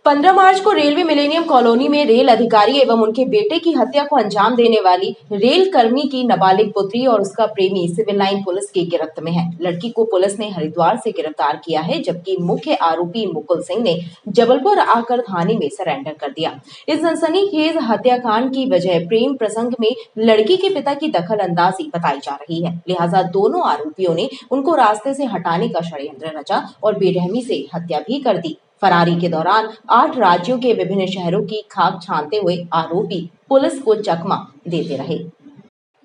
15 मार्च को railway millennium colony में rail अधिकारी एवं उनके बेटे की हत्या को अंजाम देने वाली रेल कर्मी की नाबालिग पुत्री और उसका प्रेमी सिविल लाइन पुलिस की गिरफ्त में है। लड़की को पुलिस ने हरिद्वार से गिरफ्तार किया है, जबकि मुख्य आरोपी मुकुल सिंह ने जबलपुर आकर थाने में सरेंडर कर दिया। इस सनसनीखेज हत्याकांड की वजह प्रेम प्रसंग में लड़की के पिता की दखल अंदाजी बताई जा रही है। लिहाजा दोनों आरोपियों ने उनको रास्ते से हटाने का षड्यंत्र रचा और बेरहमी से हत्या भी कर दी। फरारी के दौरान 8 राज्यों के विभिन्न शहरों की खाक छानते हुए आरोपी पुलिस को चकमा देते रहे।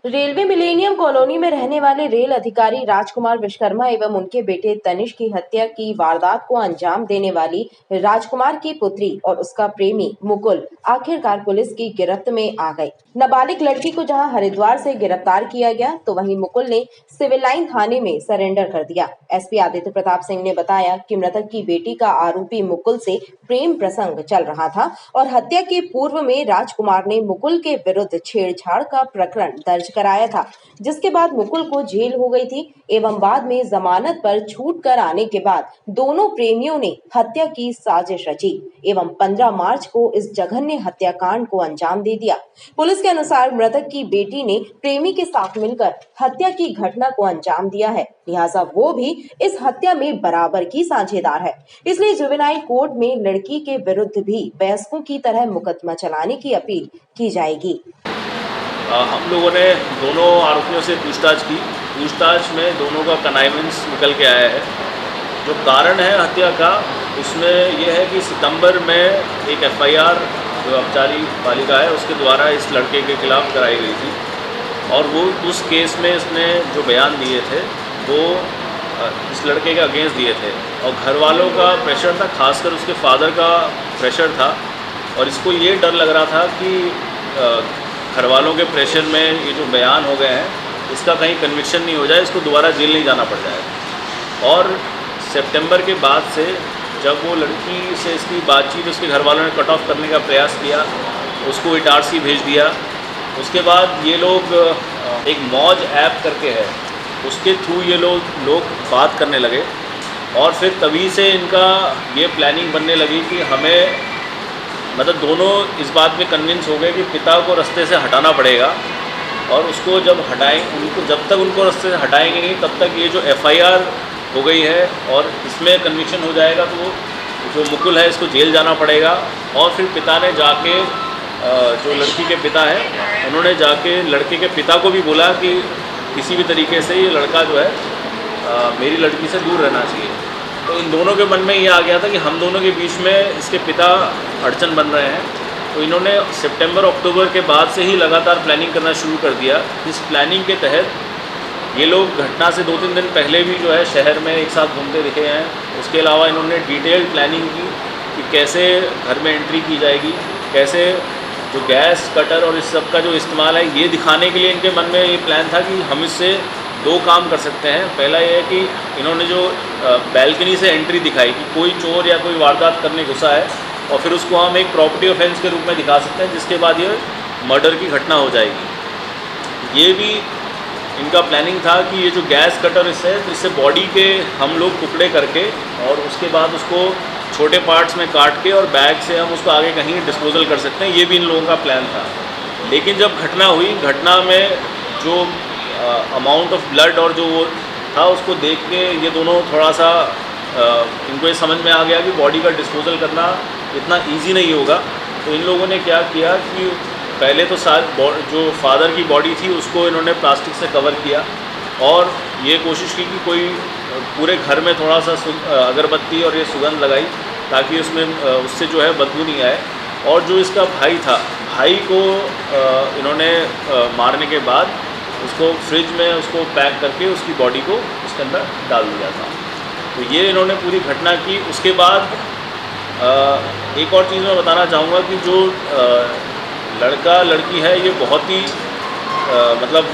रेलवे मिलेनियम कॉलोनी में रहने वाले रेल अधिकारी राजकुमार विश्वकर्मा एवं उनके बेटे तनिष की हत्या की वारदात को अंजाम देने वाली राजकुमार की पुत्री और उसका प्रेमी मुकुल आखिरकार पुलिस की गिरफ्त में आ गए। नाबालिग लड़की को जहां हरिद्वार से गिरफ्तार किया गया, तो वहीं मुकुल ने सिविल लाइन थाने में सरेंडर कर दिया। एसपी आदित्य प्रताप सिंह ने बताया कि मृतक की बेटी का आरोपी मुकुल से प्रेम प्रसंग चल रहा था और हत्या के पूर्व में राजकुमार ने मुकुल के विरुद्ध छेड़छाड़ का प्रकरण दर्ज कराया था, जिसके बाद मुकुल को जेल हो गई थी एवं बाद में जमानत पर छूट कर आने के बाद दोनों प्रेमियों ने हत्या की साजिश रची एवं 15 मार्च को इस जघन्य हत्याकांड को अंजाम दे दिया। पुलिस के अनुसार मृतक की बेटी ने प्रेमी के साथ मिलकर हत्या की घटना को अंजाम दिया है, लिहाजा वो भी इस हत्या में बराबर की साझेदार है। इसलिए जुवेनाइल कोर्ट में लड़की के विरुद्ध भी वयस्कों की तरह मुकदमा चलाने की अपील की जाएगी। हम लोगों ने दोनों आरोपियों से पूछताछ में दोनों का कनाइवेंस निकल के आया है। जो कारण है हत्या का, उसमें यह है कि सितंबर में एक एफआईआर जो अपचारी बालिका है उसके द्वारा इस लड़के के खिलाफ कराई गई थी और वो उस केस में इसने जो बयान दिए थे वो इस लड़के के अगेंस्ट दिए थे और घर वालों का प्रेशर था, खासकर उसके फादर का प्रेशर था और इसको ये डर लग रहा था कि घर वालों के प्रेशर में ये जो बयान हो गए हैं इसका कहीं कन्विक्शन नहीं हो जाए, इसको दोबारा जेल नहीं जाना पड़ जाए। और सितंबर के बाद से जब वो लड़की से इसकी बातचीत उसके घर वालों ने कट ऑफ करने का प्रयास किया, उसको इटारसी भेज दिया। उसके बाद ये लोग एक मौज ऐप करके है उसके थ्रू ये लोग बात करने लगे और फिर तभी से इनका ये प्लानिंग बनने लगी कि हमें मतलब दोनों इस बात पे कन्विंस हो गए कि पिता को रास्ते से हटाना पड़ेगा और उसको जब जब तक उनको रास्ते से हटाएंगे नहीं तब तक ये जो एफआईआर हो गई है और इसमें कन्विक्शन हो जाएगा तो जो मुकुल है इसको जेल जाना पड़ेगा। और फिर पिता ने जाके जो लड़की के पिता हैं उन्होंने जाके लड़के के पिता को भी बोला कि किसी भी तरीके से ये लड़का जो है मेरी लड़की से दूर रहना चाहिए। तो इन दोनों के मन में ये आ गया था कि हम दोनों के बीच में इसके पिता अड़चन बन रहे हैं, तो इन्होंने सितंबर अक्टूबर के बाद से ही लगातार प्लानिंग करना शुरू कर दिया। इस प्लानिंग के तहत ये लोग घटना से 2-3 दिन पहले भी जो है शहर में एक साथ घूमते दिखे हैं। उसके अलावा इन्होंने डिटेल्ड प्लानिंग की कि कैसे घर में एंट्री की जाएगी, कैसे जो गैस कटर और इस सब का जो इस्तेमाल है ये दिखाने के लिए इनके मन में ये प्लान था कि हम इससे 2 काम कर सकते हैं। पहला ये है कि इन्होंने जो बैल्कनी से एंट्री दिखाई कि कोई चोर या कोई वारदात करने घुसा है और फिर उसको हम एक प्रॉपर्टी ऑफेंस के रूप में दिखा सकते हैं, जिसके बाद ये मर्डर की घटना हो जाएगी। ये भी इनका प्लानिंग था कि ये जो गैस कटर इससे बॉडी के हम लोग टुकड़े करके और उसके बाद उसको छोटे पार्ट्स में काट के और बैग से हम उसको आगे कहीं डिस्पोजल कर सकते हैं। ये भी इन लोगों का प्लान था। लेकिन जब घटना हुई, घटना में जो अमाउंट ऑफ ब्लड और जो वो था उसको देख के ये दोनों थोड़ा सा इनको ये समझ में आ गया कि बॉडी का डिस्पोजल करना इतना इजी नहीं होगा। तो इन लोगों ने क्या किया कि पहले तो जो फादर की बॉडी थी उसको इन्होंने प्लास्टिक से कवर किया और ये कोशिश की कि कोई पूरे घर में थोड़ा सा अगरबत्ती और ये सुगंध लगाई ताकि उससे जो है बदबू नहीं आए। और जो इसका भाई था, भाई को इन्होंने मारने के बाद उसको फ्रिज में उसको पैक करके उसकी बॉडी को उसके अंदर डाल दिया था। तो ये इन्होंने पूरी घटना की। उसके बाद एक और चीज़ मैं बताना चाहूँगा कि जो लड़का लड़की है ये बहुत ही मतलब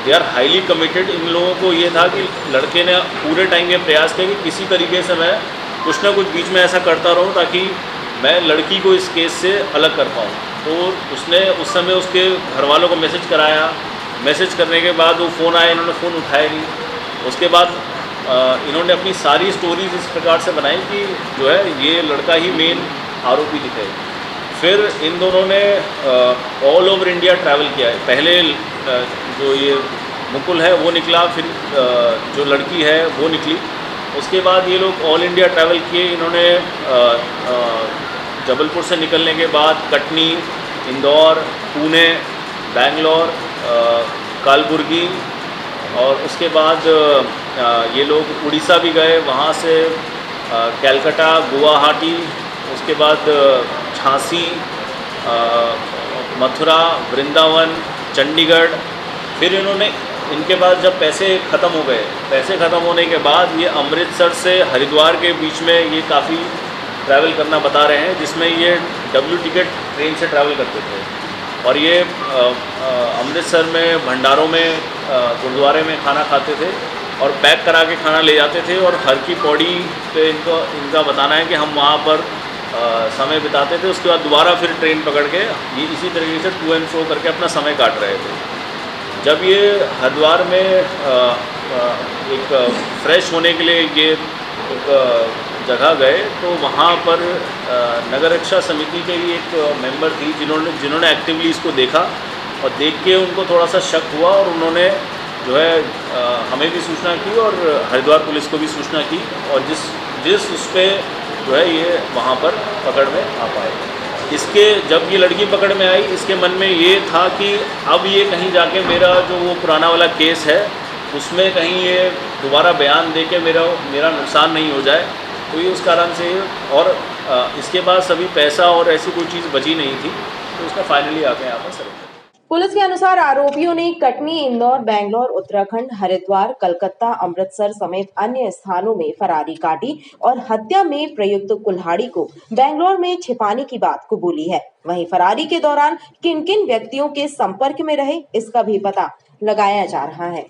दे आर हाईली कमिटेड। इन लोगों को ये था कि लड़के ने पूरे टाइम ये प्रयास किया कि किसी तरीके से मैं कुछ ना कुछ बीच में ऐसा करता रहूँ ताकि मैं लड़की को इस केस से अलग कर पाऊँ। तो उसने उस समय उसके घर वालों को मैसेज कराया। मैसेज करने के बाद वो फ़ोन आया, इन्होंने फ़ोन उठाया नहीं। उसके बाद इन्होंने अपनी सारी स्टोरीज इस प्रकार से बनाई कि जो है ये लड़का ही मेन आरोपी दिखे। फिर इन दोनों ने ऑल ओवर इंडिया ट्रैवल किया है। पहले जो ये मुकुल है वो निकला, फिर जो लड़की है वो निकली। उसके बाद ये लोग ऑल इंडिया ट्रैवल किए। इन्होंने जबलपुर से निकलने के बाद कटनी, इंदौर, पुणे, बैंगलोर, कलबुर्गी और उसके बाद ये लोग उड़ीसा भी गए। वहाँ से कलकत्ता, गुवाहाटी, उसके बाद झांसी, मथुरा, वृंदावन, चंडीगढ़। फिर इनके बाद जब पैसे ख़त्म हो गए, पैसे ख़त्म होने के बाद ये अमृतसर से हरिद्वार के बीच में ये काफ़ी ट्रैवल करना बता रहे हैं, जिसमें ये डब्ल्यू टिकट ट्रेन से ट्रैवल करते थे। और ये अमृतसर में भंडारों में गुरुद्वारे में खाना खाते थे और पैक करा के खाना ले जाते थे। और हर की पौड़ी पे इनका बताना है कि हम वहाँ पर समय बिताते थे। उसके बाद दोबारा फिर ट्रेन पकड़ के ये इसी तरीके से टू एंड फ्रो करके अपना समय काट रहे थे। जब ये हरिद्वार में एक फ्रेश होने के लिए ये एक जगह गए, तो वहाँ पर नगर रक्षा समिति के ही एक मेंबर थी जिन्होंने एक्टिवली इसको देखा और देख के उनको थोड़ा सा शक हुआ और उन्होंने जो है हमें भी सूचना की और हरिद्वार पुलिस को भी सूचना की। और जिस उस पर जो है ये वहाँ पर पकड़ में आ पाए। जब ये लड़की पकड़ में आई, इसके मन में ये था कि अब ये कहीं जाके मेरा जो वो पुराना वाला केस है उसमें कहीं ये दोबारा बयान दे के मेरा नुकसान नहीं हो जाए। तो ये उस कारण से, और इसके बाद सभी पैसा और ऐसी कोई चीज़ बची नहीं थी, तो उसने फाइनली आके यहाँ पर सरेंडर। पुलिस के अनुसार आरोपियों ने कटनी, इंदौर, बैंगलोर, उत्तराखंड, हरिद्वार, कलकत्ता, अमृतसर समेत अन्य स्थानों में फरारी काटी और हत्या में प्रयुक्त कुल्हाड़ी को बैंगलोर में छिपाने की बात कबूली है। वहीं फरारी के दौरान किन किन व्यक्तियों के संपर्क में रहे, इसका भी पता लगाया जा रहा है।